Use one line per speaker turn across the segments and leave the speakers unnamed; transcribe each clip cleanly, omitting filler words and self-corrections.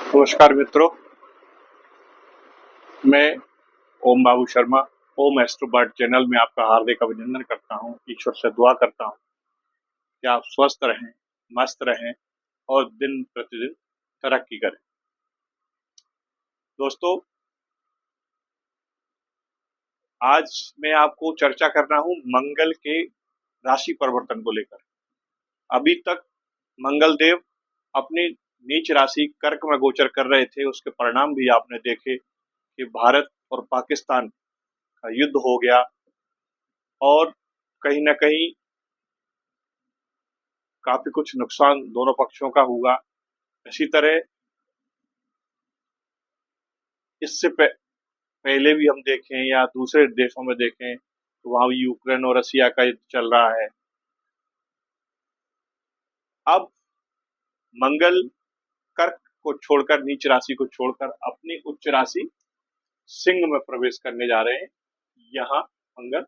नमस्कार मित्रों, मैं ओम बाबू शर्मा ओम एस्ट्रोबर्ड चैनल में आपका हार्दिक अभिनंदन करता हूं। ईश्वर से दुआ करता हूं कि आप स्वस्थ रहें, मस्त रहें और दिन प्रतिदिन तरक्की करें। दोस्तों, आज मैं आपको चर्चा कर रहा हूं मंगल के राशि परिवर्तन को लेकर। अभी तक मंगल देव अपनी नीच राशि कर्क में गोचर कर रहे थे। उसके परिणाम भी आपने देखे कि भारत और पाकिस्तान का युद्ध हो गया और कहीं न कहीं काफी कुछ नुकसान दोनों पक्षों का हुआ। इसी तरह इससे पहले भी हम देखें या दूसरे देशों में देखें तो वहां भी यूक्रेन और रसिया का युद्ध चल रहा है। अब मंगल कर्क को छोड़कर, नीच राशि को छोड़कर अपनी उच्च राशि सिंह में प्रवेश करने जा रहे हैं। यहाँ मंगल,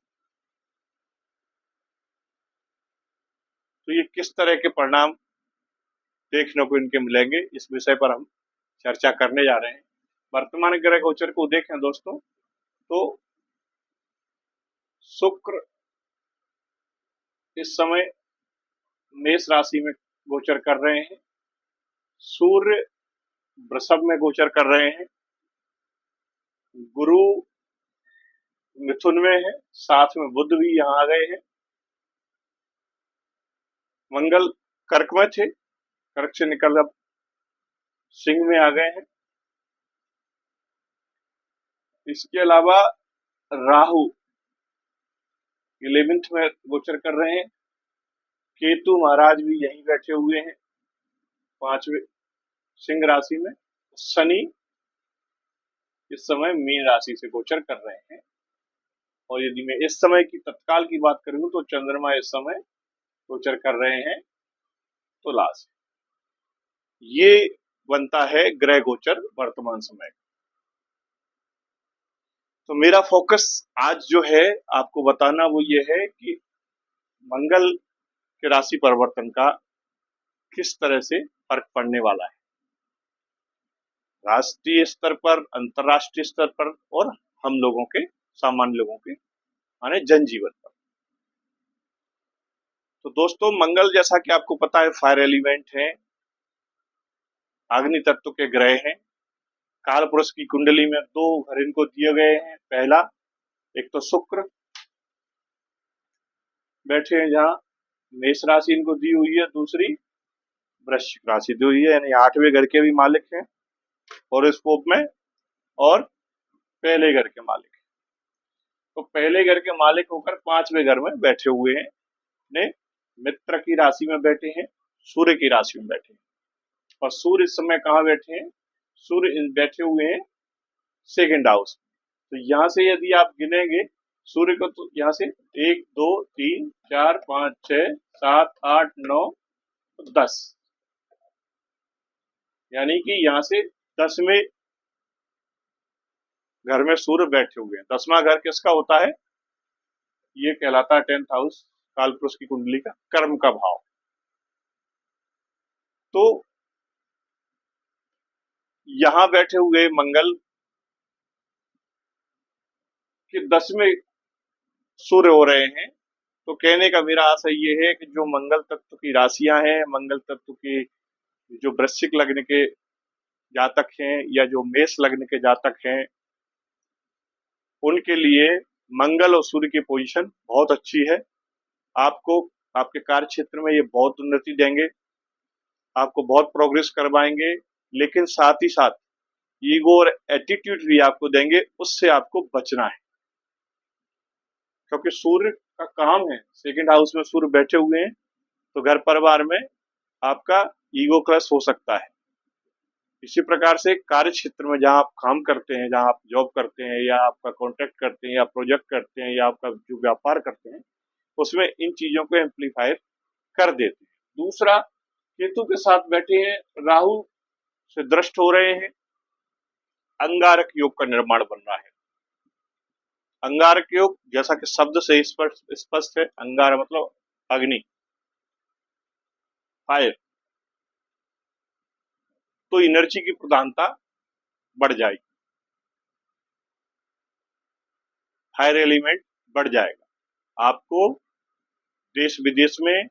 तो ये किस तरह के परिणाम देखने को इनके मिलेंगे, इस विषय पर हम चर्चा करने जा रहे हैं। वर्तमान ग्रह गोचर को देखें दोस्तों, तो शुक्र इस समय मेष राशि में गोचर कर रहे हैं, सूर्य वृषभ में गोचर कर रहे हैं, गुरु मिथुन में है, साथ में बुध भी यहाँ आ गए हैं। मंगल कर्क में थे, कर्क से निकल अब सिंह में आ गए हैं। इसके अलावा राहु 11th में गोचर कर रहे हैं, केतु महाराज भी यहीं बैठे हुए हैं 5वें सिंह राशि में, शनि इस समय मीन राशि से गोचर कर रहे हैं। और यदि मैं इस समय की तत्काल की बात करूं तो चंद्रमा इस समय गोचर कर रहे हैं तुला से। ये बनता है ग्रह गोचर वर्तमान समय। तो मेरा फोकस आज जो है आपको बताना वो ये है कि मंगल के राशि परिवर्तन का किस तरह से फर्क पड़ने वाला है राष्ट्रीय स्तर पर, अंतर्राष्ट्रीय स्तर पर और हम लोगों के, सामान्य लोगों के माने जनजीवन पर। तो दोस्तों, मंगल जैसा कि आपको पता है फायर एलिमेंट है, अग्नि तत्व के ग्रह हैं। काल पुरुष की कुंडली में दो घर इनको दिए गए हैं। पहला, एक तो शुक्र बैठे हैं जहां मेष राशि इनको दी हुई है, दूसरी वृश्चिक राशि दी हुई है, यानी 8वें घर के भी मालिक हैं हॉरोस्कोप में, और पहले घर के मालिक हैं। तो पहले घर के मालिक होकर 5वें घर में बैठे हुए हैं, ने मित्र की राशि में बैठे हैं, सूर्य की राशि में बैठे हैं। और सूर्य इस समय कहाँ बैठे हैं? सूर्य बैठे हुए हैं सेकंड हाउस। तो यहाँ से यदि आप गिनेंगे सूर्य को, तो यहाँ से 1 2 3 4 5 6 7 8 9 10, यानी कि यहाँ से 10वें घर में सूर्य बैठे हुए हैं। 10वां घर किसका होता है? ये कहलाता है 10th हाउस, काल पुरुष की कुंडली का कर्म का भाव। तो यहां बैठे हुए मंगल के 10वें सूर्य हो रहे हैं। तो कहने का मेरा आशय ये है कि जो मंगल तत्व की राशियां हैं, मंगल तत्व की जो वृश्चिक लग्न के जातक हैं या जो मेष लग्न के जातक हैं, उनके लिए मंगल और सूर्य की पोजीशन बहुत अच्छी है। आपको आपके कार्य क्षेत्र में ये बहुत उन्नति देंगे, आपको बहुत प्रोग्रेस करवाएंगे, लेकिन साथ ही साथ ईगो और एटीट्यूड भी आपको देंगे, उससे आपको बचना है। क्योंकि सूर्य का काम है, सेकंड हाउस में सूर्य बैठे हुए हैं, तो घर परिवार में आपका ईगो क्लश हो सकता है। इसी प्रकार से कार्य क्षेत्र में जहां आप काम करते हैं, जहां आप जॉब करते हैं या आपका कॉन्ट्रैक्ट करते हैं या प्रोजेक्ट करते हैं या आपका जो व्यापार करते हैं, उसमें इन चीजों को एम्पलीफायर कर देते हैं। दूसरा, केतु के साथ बैठे हैं, राहु से दृष्ट हो रहे हैं, अंगारक योग का निर्माण बन रहा है। अंगारक योग जैसा कि शब्द से स्पष्ट है, अंगार मतलब अग्नि, फायर। तो एनर्जी की प्रधानता बढ़ जाएगी, फायर एलिमेंट बढ़ जाएगा। आपको देश विदेश में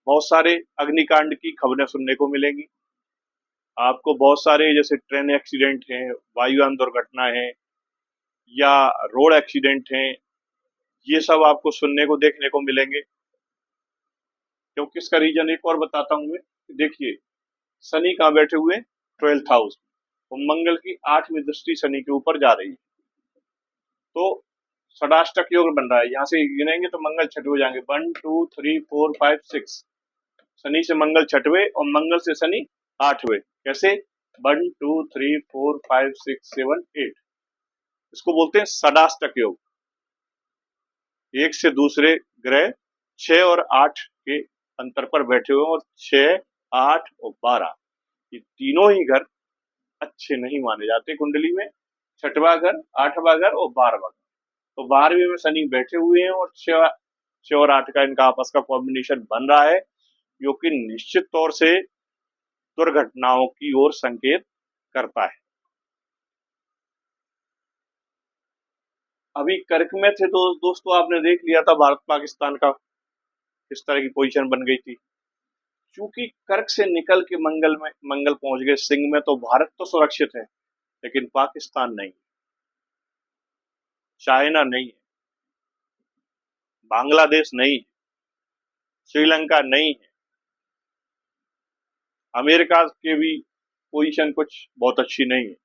बहुत सारे अग्निकांड की खबरें सुनने को मिलेंगी। आपको बहुत सारे जैसे ट्रेन एक्सीडेंट हैं, वायुयान दुर्घटना है या रोड एक्सीडेंट हैं, ये सब आपको सुनने को देखने को मिलेंगे। क्योंकि इसका रीजन एक और बताता हूं मैं। देखिए, शनि कहाँ बैठे हुए? 12th house. तो मंगल की 8वीं दृष्टि शनि के ऊपर जा रही है, तो षडाष्टक योग बन रहा है। यहाँ से गिनेंगे तो मंगल छठे हो जाएंगे, 1 2 3 4 5 6। शनि से मंगल छठवे और मंगल से शनि आठवें। कैसे? 1 2 3 4 5 6 7 8। इसको बोलते हैं षडाष्टक योग। एक से दूसरे ग्रह 6 और 8 के अंतर पर बैठे हुए, और 6, 8 और 12 ये तीनों ही घर अच्छे नहीं माने जाते कुंडली में। छठवां घर, 8वां घर और 12वां घर। तो 12वीं में शनि बैठे हुए हैं और 6 और 8 का इनका आपस का कॉम्बिनेशन बन रहा है, जो कि निश्चित तौर से दुर्घटनाओं की ओर संकेत करता है। अभी कर्क में थे तो दोस्तों आपने देख लिया था भारत पाकिस्तान का किस तरह की पोजीशन बन गई थी। क्योंकि कर्क से निकल के मंगल पहुंच गए सिंह में, तो भारत तो सुरक्षित है, लेकिन पाकिस्तान नहीं, चाइना नहीं, बांग्लादेश नहीं, श्रीलंका नहीं है, अमेरिका के भी पोजीशन कुछ बहुत अच्छी नहीं है।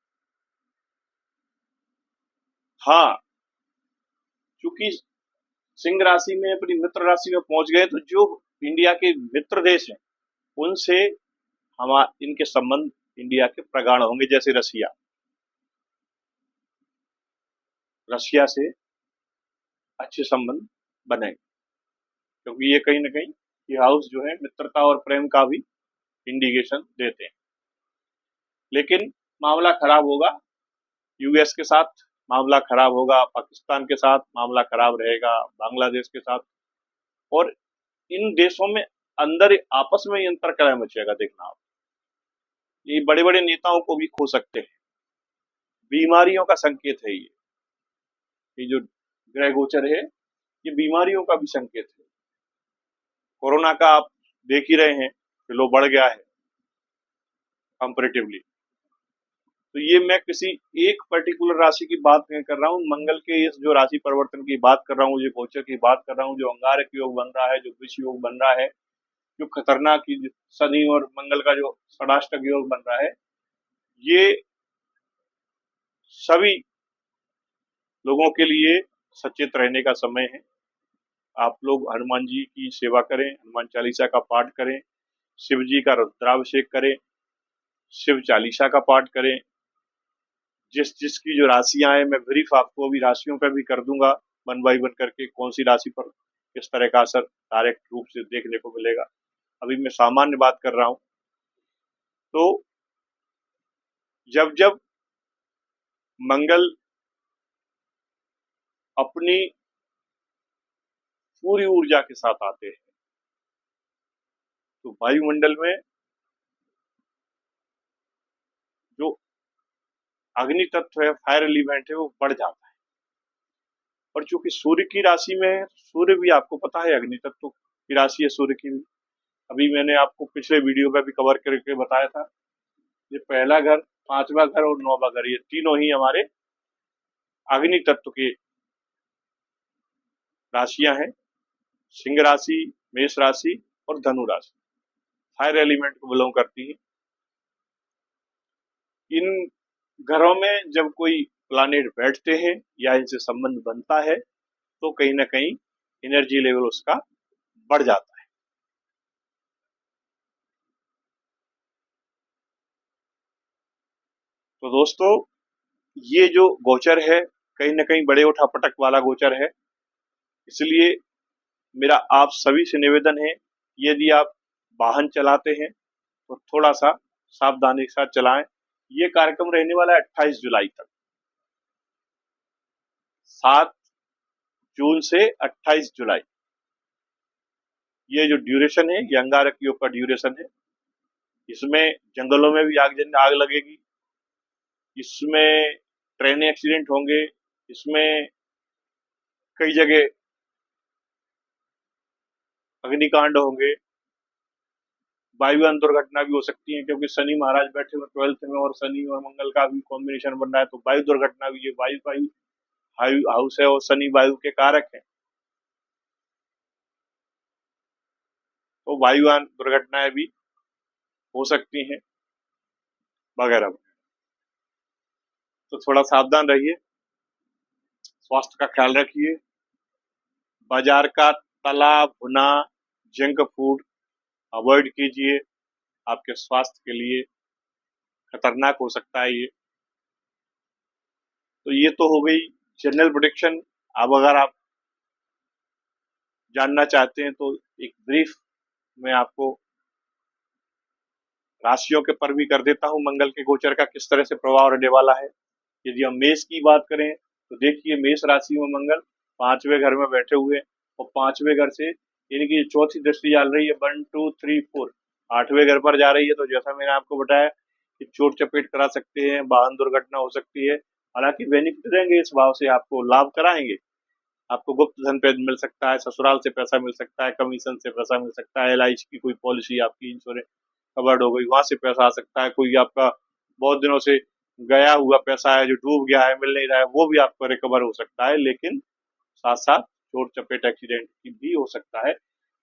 हाँ, क्योंकि सिंह राशि में अपनी मित्र राशि में पहुंच गए, तो जो इंडिया के मित्र देश हैं उनसे इनके संबंध इंडिया के प्रगाढ़ होंगे। जैसे रशिया से अच्छे संबंध बनेंगे, क्योंकि ये कहीं ना कहीं ये हाउस जो है मित्रता और प्रेम का भी इंडिकेशन देते हैं। लेकिन मामला खराब होगा यूएस के साथ, मामला खराब होगा पाकिस्तान के साथ, मामला खराब रहेगा बांग्लादेश के साथ, और इन देशों में अंदर आपस में अंतर कलह मचेगा। देखना आप, ये बड़े बड़े नेताओं को भी खो सकते हैं। बीमारियों का संकेत है ये जो ग्रह गोचर है, ये बीमारियों का भी संकेत है। कोरोना का आप देख ही रहे हैं कि लो बढ़ गया है कंपैरेटिवली। तो ये मैं किसी एक पर्टिकुलर राशि की बात नहीं कर रहा हूँ, मंगल के इस जो राशि परिवर्तन की बात कर रहा हूँ, जो गोचर की बात कर रहा हूँ, जो अंगारक योग बन रहा है, जो विष योग बन रहा है, जो खतरनाक शनि और मंगल का जो षडाष्टक योग बन रहा है, ये सभी लोगों के लिए सचेत रहने का समय है। आप लोग हनुमान जी की सेवा करें, हनुमान चालीसा का पाठ करें, शिव जी का रुद्राभिषेक करें, शिव चालीसा का पाठ करें। जिसकी जो राशियां हैं, मैं ब्रीफ आपको अभी राशियों पर भी कर दूंगा, 1 बाय 1 करके, कौन सी राशि पर किस तरह का असर डायरेक्ट रूप से देखने को मिलेगा। अभी मैं सामान्य बात कर रहा हूं। तो जब जब मंगल अपनी पूरी ऊर्जा के साथ आते हैं, तो वायुमंडल में जो अग्नि तत्व है, फायर एलिमेंट है, वो बढ़ जाता है। और चूंकि सूर्य की राशि में है, सूर्य भी आपको पता है अग्नि तत्व की राशि है सूर्य की भी। अभी मैंने आपको पिछले वीडियो में भी कवर करके बताया था, ये पहला घर, 5वां घर और 9वां घर, ये तीनों ही हमारे अग्नि तत्व के राशियां हैं। सिंह राशि, मेष राशि और धनु राशि फायर एलिमेंट को बिलोंग करती है। इन घरों में जब कोई प्लानेट बैठते हैं या इनसे संबंध बनता है, तो कहीं ना कहीं एनर्जी लेवल उसका बढ़ जाता है। तो दोस्तों, ये जो गोचर है कहीं ना कहीं बड़े उठापटक वाला गोचर है, इसलिए मेरा आप सभी से निवेदन है, यदि आप वाहन चलाते हैं तो थोड़ा सा सावधानी के साथ चलाएं। ये कार्यक्रम रहने वाला है 28 जुलाई तक, 7 जून से 28 जुलाई, ये जो ड्यूरेशन है, ये अंगारक योग का ड्यूरेशन है। इसमें जंगलों में भी आग लगेगी, इसमें ट्रेन एक्सीडेंट होंगे, इसमें कई जगह अग्निकांड होंगे, वायुयान दुर्घटना भी हो सकती है, क्योंकि शनि महाराज बैठे हुए 12th में और शनि और मंगल का भी कॉम्बिनेशन बन रहा है, तो वायु दुर्घटना भी, ये वायु का ही हाउस है और शनि वायु के कारक है, तो वायुयान दुर्घटनाएं भी हो सकती हैं वगैरह। तो थोड़ा सावधान रहिए, स्वास्थ्य का ख्याल रखिए, बाजार का तला भुना जंक फूड अवॉइड कीजिए, आपके स्वास्थ्य के लिए खतरनाक हो सकता है ये। तो ये तो हो गई जनरल प्रेडिक्शन। अब अगर आप जानना चाहते हैं तो एक ब्रीफ में आपको राशियों के पर भी कर देता हूं, मंगल के गोचर का किस तरह से प्रभाव रहने वाला है। यदि हम मेष की बात करें तो देखिए, मेष राशि में मंगल 5वें घर में बैठे हुए और 5वें घर से यानी कि चौथी दृष्टि डाल रही है, 1 2 3 4 8वें घर पर जा रही है। तो जैसा मैंने आपको बताया कि चोट चपेट करा सकते हैं, वाहन दुर्घटना हो सकती है, हालांकि बेनिफिट देंगे इस भाव से, आपको लाभ कराएंगे, आपको गुप्त धन पे मिल सकता है, ससुराल से पैसा मिल सकता है, कमीशन से पैसा मिल सकता है, LIC की कोई पॉलिसी आपकी इंश्योरेंस कवर्ड हो गई, वहां से पैसा आ सकता है, कोई आपका बहुत दिनों से गया हुआ पैसा है जो डूब गया है, मिल नहीं रहा है, वो भी आपको रिकवर हो सकता है। लेकिन साथ साथ चोट चपेट एक्सीडेंट की भी हो सकता है।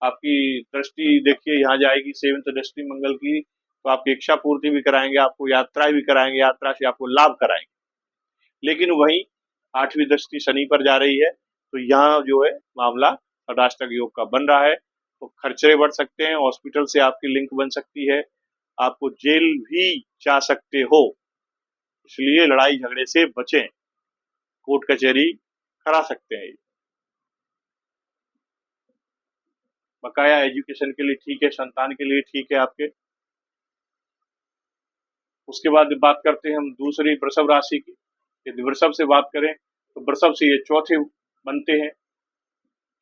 आपकी दृष्टि देखिए यहाँ जाएगी 7th दृष्टि मंगल की, तो आपकी इच्छा पूर्ति भी कराएंगे, आपको यात्रा भी कराएंगे, यात्रा से आपको लाभ कराएंगे। लेकिन वही 8वीं दृष्टि शनि पर जा रही है, तो यहाँ जो है मामला राष्ट्रक योग का बन रहा है, तो खर्चे बढ़ सकते हैं, हॉस्पिटल से आपकी लिंक बन सकती है, आपको जेल भी जा सकते हो, इसलिए लड़ाई झगड़े से बचें, कोर्ट कचहरी करा सकते हैं। बकाया एजुकेशन के लिए ठीक है, संतान के लिए ठीक है आपके। उसके बाद बात करते हैं हम दूसरी वृषभ राशि की। यदि वृषभ से बात करें तो वृषभ से ये चौथे बनते हैं,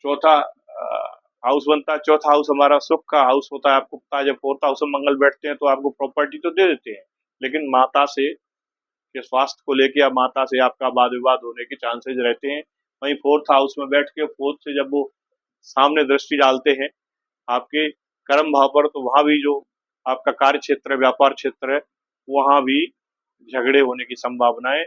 चौथा हाउस बनता है। चौथा हाउस हमारा सुख का हाउस होता है, आपको पता है जब 4th हाउस में मंगल बैठते हैं तो आपको प्रॉपर्टी तो दे देते हैं, लेकिन माता से के स्वास्थ्य को लेकर या माता से आपका वाद विवाद होने के चांसेस रहते हैं। वहीं 4th हाउस में बैठ के 4th से जब वो सामने दृष्टि डालते हैं आपके कर्म भाव पर, तो वहां भी जो आपका कार्य क्षेत्र है, व्यापार क्षेत्र है, वहां भी झगड़े होने की संभावनाएं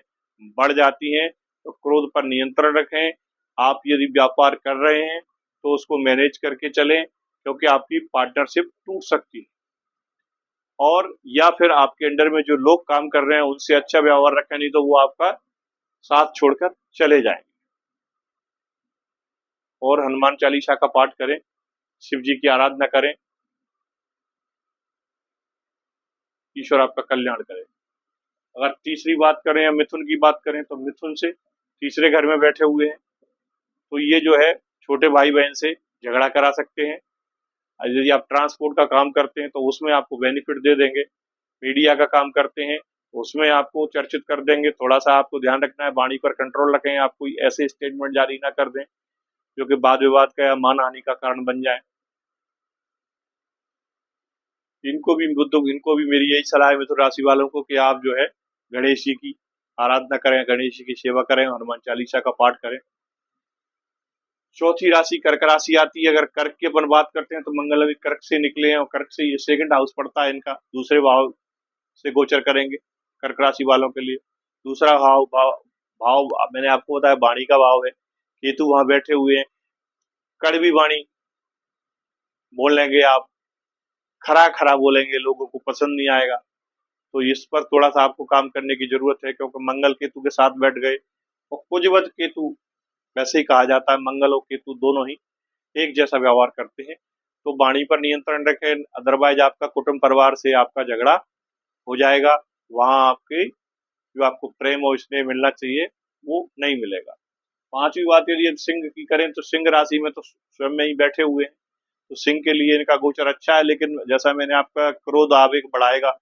बढ़ जाती हैं। तो क्रोध पर नियंत्रण रखें। आप यदि व्यापार कर रहे हैं तो उसको मैनेज करके चलें, क्योंकि आपकी पार्टनरशिप टूट सकती है, और या फिर आपके अंडर में जो लोग काम कर रहे हैं उनसे अच्छा व्यवहार रखें, नहीं तो वो आपका साथ छोड़कर चले जाएंगे। और हनुमान चालीसा का पाठ करें, शिव जी की आराधना करें, ईश्वर आपका कल्याण करे। अगर तीसरी बात करें या मिथुन की बात करें तो मिथुन से तीसरे घर में बैठे हुए हैं, तो ये जो है छोटे भाई बहन से झगड़ा करा सकते हैं। यदि आप ट्रांसपोर्ट का काम करते हैं तो उसमें आपको बेनिफिट दे देंगे, मीडिया का काम करते हैं उसमें आपको चर्चित कर देंगे। थोड़ा सा आपको ध्यान रखना है, वाणी पर कंट्रोल रखें, आप कोई ऐसे स्टेटमेंट जारी ना कर दें जो कि वाद विवाद का या मानहानि का कारण बन जाए। इनको भी मेरी यही सलाह है मिथुन राशि वालों को कि आप जो है गणेश जी की आराधना करें, गणेश जी की सेवा करें, हनुमान चालीसा का पाठ करें। चौथी राशि कर्क राशि आती है। अगर कर्क की अपन बात करते हैं तो मंगल अभी कर्क से निकले हैं और कर्क से ये 2nd हाउस पड़ता है इनका, दूसरे भाव से गोचर करेंगे कर्क राशि वालों के लिए। दूसरा भाव मैंने आपको बताया वाणी का भाव है, केतु वहां बैठे हुए हैं, कड़वी वाणी बोल लेंगे आप, खरा खरा बोलेंगे, लोगों को पसंद नहीं आएगा। तो इस पर थोड़ा सा आपको काम करने की जरूरत है, क्योंकि मंगल केतु के साथ बैठ गए, और कुजवत केतु वैसे ही कहा जाता है, मंगल और केतु दोनों ही एक जैसा व्यवहार करते हैं। तो वाणी पर नियंत्रण रखें, अदरवाइज आपका कुटुंब परिवार से आपका झगड़ा हो जाएगा, वहां आपके जो आपको प्रेम और स्नेह मिलना चाहिए वो नहीं मिलेगा। 5वीं बात यदि सिंह की करें तो सिंह राशि में तो स्वयं में ही बैठे हुए हैं, तो सिंह के लिए इनका गोचर अच्छा है, लेकिन जैसा मैंने आपका क्रोध आवेग बढ़ाएगा,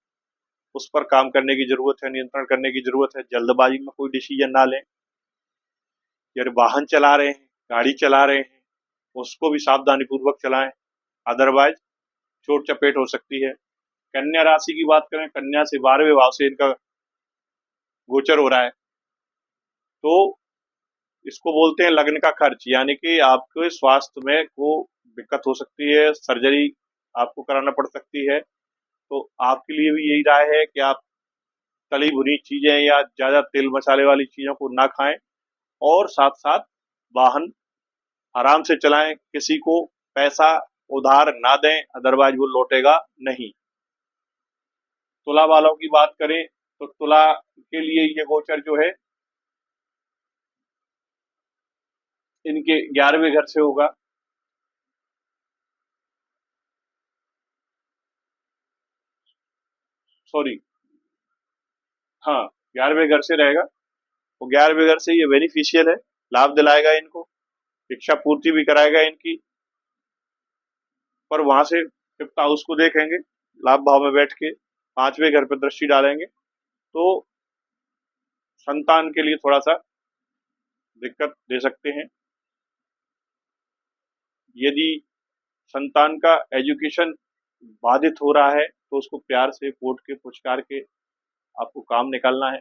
उस पर काम करने की जरूरत है, नियंत्रण करने की जरूरत है। जल्दबाजी में कोई डिसीजन ना लें। यार वाहन चला रहे हैं, गाड़ी चला रहे हैं, उसको भी सावधानी पूर्वक चलाएं। अदरवाइज चोट चपेट हो सकती है। कन्या राशि की बात करें, कन्या से 12वें भाव से इनका गोचर हो रहा है, तो इसको बोलते हैं लग्न का खर्च, यानी कि आपके स्वास्थ्य में को दिक्कत हो सकती है, सर्जरी आपको कराना पड़ सकती है। तो आपके लिए भी यही राय है कि आप तली भुनी चीजें या ज्यादा तेल मसाले वाली चीजों को ना खाएं, और साथ साथ वाहन आराम से चलाएं, किसी को पैसा उधार ना दें, अदरवाइज वो लौटेगा नहीं। तुला वालों की बात करें तो तुला के लिए ये गोचर जो है इनके 11वें घर से होगा। सॉरी, हाँ, 11वें घर से रहेगा। वो 11वें घर से ये बेनिफिशियल है, लाभ दिलाएगा इनको, इच्छा पूर्ति भी कराएगा इनकी। पर वहां से 5th हाउस को देखेंगे, लाभ भाव में बैठ के 5वें घर पर दृष्टि डालेंगे, तो संतान के लिए थोड़ा सा दिक्कत दे सकते हैं। यदि संतान का एजुकेशन बाधित हो रहा है तो उसको प्यार से पोट के पुचकार के आपको काम निकालना है,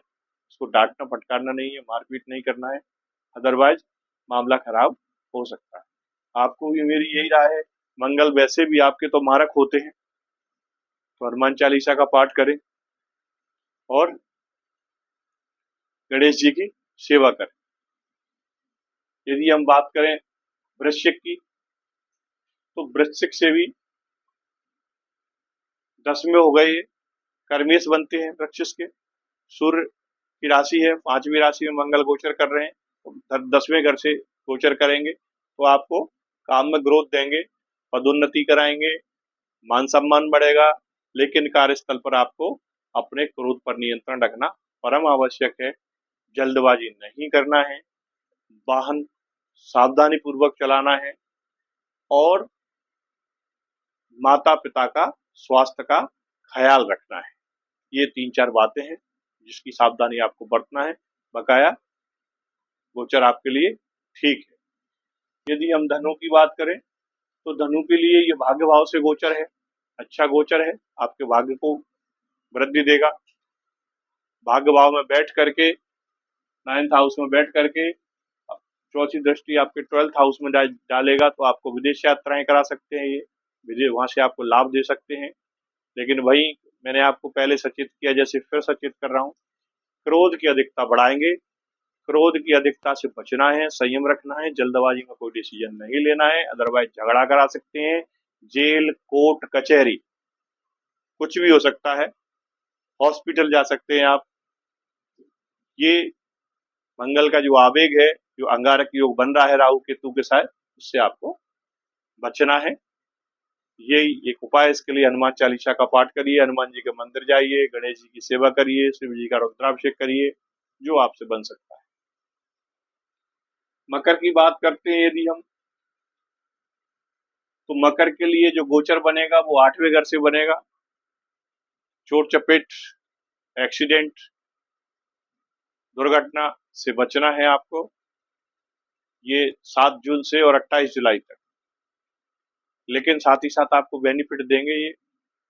उसको डांटना फटकारना नहीं है, मारपीट नहीं करना है, अदरवाइज मामला खराब हो सकता है। आपको भी मेरी यही राय है, मंगल वैसे भी आपके तो मारक होते हैं, तो हनुमान चालीसा का पाठ करें और गणेश जी की सेवा करें। यदि हम बात करें वृश्चिक की, तो वृश्चिक से भी 10वें हो गए, कर्मेश बनते हैं वृश्चिक के, सूर्य की राशि है, 5वीं राशि में मंगल गोचर कर रहे हैं, तो 10वें घर से गोचर करेंगे, तो आपको काम में ग्रोथ देंगे, पदोन्नति कराएंगे, मान सम्मान बढ़ेगा। लेकिन कार्यस्थल पर आपको अपने क्रोध पर नियंत्रण रखना परम आवश्यक है, जल्दबाजी नहीं करना है, वाहन सावधानी पूर्वक चलाना है, और माता पिता का स्वास्थ्य का ख्याल रखना है। ये 3-4 बातें हैं जिसकी सावधानी आपको बरतना है। बकाया गोचर आपके लिए ठीक है। यदि हम धनु की बात करें तो धनु के लिए ये भाग्य भाव से गोचर है, अच्छा गोचर है, आपके भाग्य को वृद्धि देगा। भाग्य भाव में बैठ करके 9th हाउस में बैठ करके चौथी दृष्टि आपके 12th हाउस में डालेगा, तो आपको विदेश यात्राएं करा सकते हैं, ये विदेश वहां से आपको लाभ दे सकते हैं। लेकिन वही मैंने आपको पहले सचेत किया, जैसे फिर सचेत कर रहा हूँ, क्रोध की अधिकता बढ़ाएंगे, क्रोध की अधिकता से बचना है, संयम रखना है, जल्दबाजी में कोई डिसीजन नहीं लेना है, अदरवाइज झगड़ा करा सकते हैं, जेल कोर्ट कचहरी कुछ भी हो सकता है, हॉस्पिटल जा सकते हैं आप। ये मंगल का जो आवेग है, जो अंगारक योग बन रहा है राहु केतु के साथ, उससे आपको बचना है। यही एक उपाय, इसके लिए हनुमान चालीसा का पाठ करिए, हनुमान जी के मंदिर जाइए, गणेश जी की सेवा करिए, शिव जी का रुद्राभिषेक करिए, जो आपसे बन सकता है। मकर की बात करते हैं यदि हम, तो मकर के लिए जो गोचर बनेगा वो 8वें घर से बनेगा। चोट चपेट, एक्सीडेंट, दुर्घटना से बचना है आपको, ये 7 जून से और 28 जुलाई तक। लेकिन साथ ही साथ आपको बेनिफिट देंगे, ये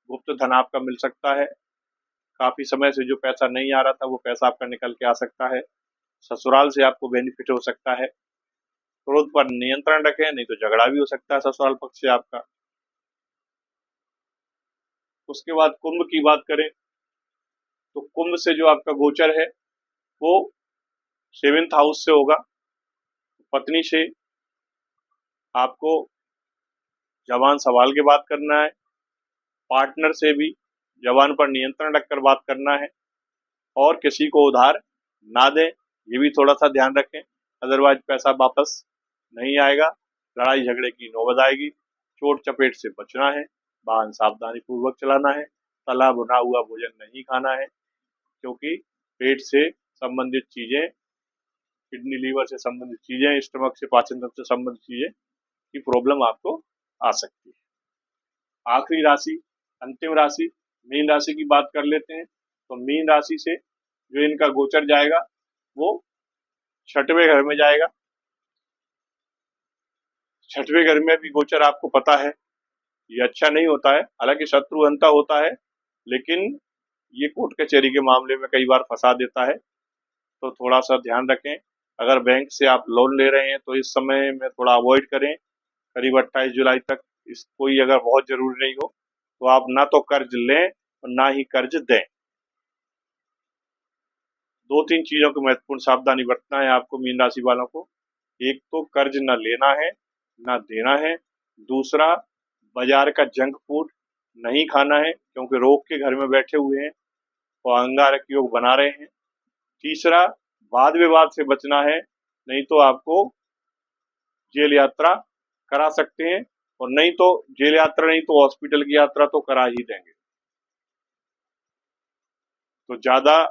गुप्त धन आपका मिल सकता है, काफी समय से जो पैसा नहीं आ रहा था वो पैसा आपका निकल के आ सकता है, ससुराल से आपको बेनिफिट हो सकता है। क्रोध पर नियंत्रण रखें, नहीं तो झगड़ा भी हो सकता है ससुराल पक्ष से आपका। उसके बाद कुंभ की बात करें तो कुंभ से जो आपका गोचर है वो 7th हाउस से होगा। पत्नी से आपको जबान संभाल के बात करना है, पार्टनर से भी जबान पर नियंत्रण रखकर बात करना है, और किसी को उधार ना दें, ये भी थोड़ा सा ध्यान रखें, अदरवाइज पैसा वापस नहीं आएगा, लड़ाई झगड़े की नौबत आएगी। चोट चपेट से बचना है, वाहन सावधानी पूर्वक चलाना है, तला भुना हुआ भोजन नहीं खाना है, क्योंकि पेट से संबंधित चीजें, किडनी लीवर से संबंधित चीजें, स्टमक से पाचन तंत्र से संबंधित चीजें की प्रॉब्लम आपको आ सकती है। आखिरी राशि, अंतिम राशि, मीन राशि की बात कर लेते हैं। तो मीन राशि से जो इनका गोचर जाएगा वो 6वें घर में जाएगा। 6वें घर में भी गोचर आपको पता है ये अच्छा नहीं होता है। हालांकि शत्रु अंता होता है, लेकिन ये कोर्ट कचहरी के मामले में कई बार फंसा देता है, तो थोड़ा सा ध्यान रखें। अगर बैंक से आप लोन ले रहे हैं तो इस समय में थोड़ा अवॉइड करें, करीब 28 जुलाई तक। इस कोई अगर बहुत जरूरी नहीं हो तो आप ना तो कर्ज लें और ना ही कर्ज दें। 2-3 चीजों की महत्वपूर्ण सावधानी बरतना है आपको मीन राशि वालों को। एक तो कर्ज न लेना है ना देना है। दूसरा, बाजार का जंक फूड नहीं खाना है, क्योंकि रोग के घर में बैठे हुए हैं और अंगारक योग बना रहे हैं। तीसरा, वाद विवाद से बचना है, नहीं तो आपको जेल यात्रा करा सकते हैं, और नहीं तो जेल यात्रा नहीं तो हॉस्पिटल की यात्रा तो करा ही देंगे। तो ज्यादा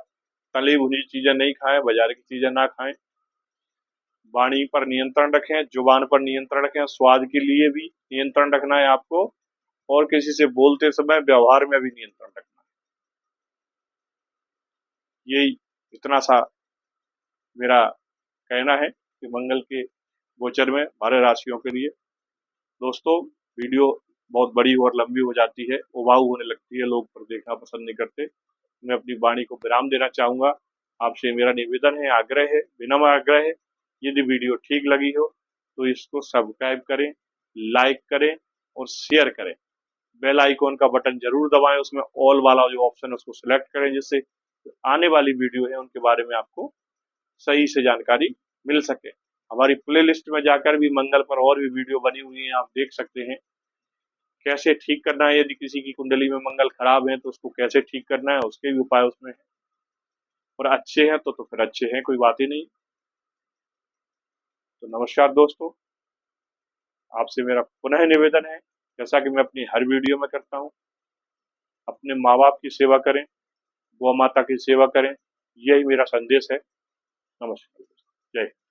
तली भुनी चीजें नहीं खाएं, बाजार की चीजें ना खाएं। वाणी पर नियंत्रण रखें, जुबान पर नियंत्रण रखें, स्वाद के लिए भी नियंत्रण रखना है आपको, और किसी से बोलते समय व्यवहार में भी नियंत्रण रखना है। यही इतना सा मेरा कहना है कि मंगल के गोचर में 12 राशियों के लिए। दोस्तों, वीडियो बहुत बड़ी और लंबी हो जाती है, उबाऊ होने लगती है, लोग पर देखना पसंद नहीं करते। मैं अपनी वाणी को विराम देना चाहूंगा। आपसे मेरा निवेदन है, आग्रह है, विनम्र आग्रह है, यदि वीडियो ठीक लगी हो तो इसको सब्सक्राइब करें, लाइक करें और शेयर करें। बेल आइकॉन का बटन जरूर दबाएं, उसमें ऑल वाला जो ऑप्शन है उसको सिलेक्ट करें, जिससे आने वाली वीडियो है उनके बारे में आपको सही से जानकारी मिल सके। हमारी प्लेलिस्ट में जाकर भी मंगल पर और भी वीडियो बनी हुई है, आप देख सकते हैं। कैसे ठीक करना है, यदि किसी की कुंडली में मंगल खराब है तो उसको कैसे ठीक करना है, उसके भी उपाय उसमें है। और अच्छे हैं तो फिर अच्छे हैं, कोई बात ही नहीं। तो नमस्कार दोस्तों, आपसे मेरा पुनः निवेदन है, जैसा कि मैं अपनी हर वीडियो में करता हूँ, अपने माँ बाप की सेवा करें, गौ माता की सेवा करें, यही मेरा संदेश है। नमस्कार, जय हिंद।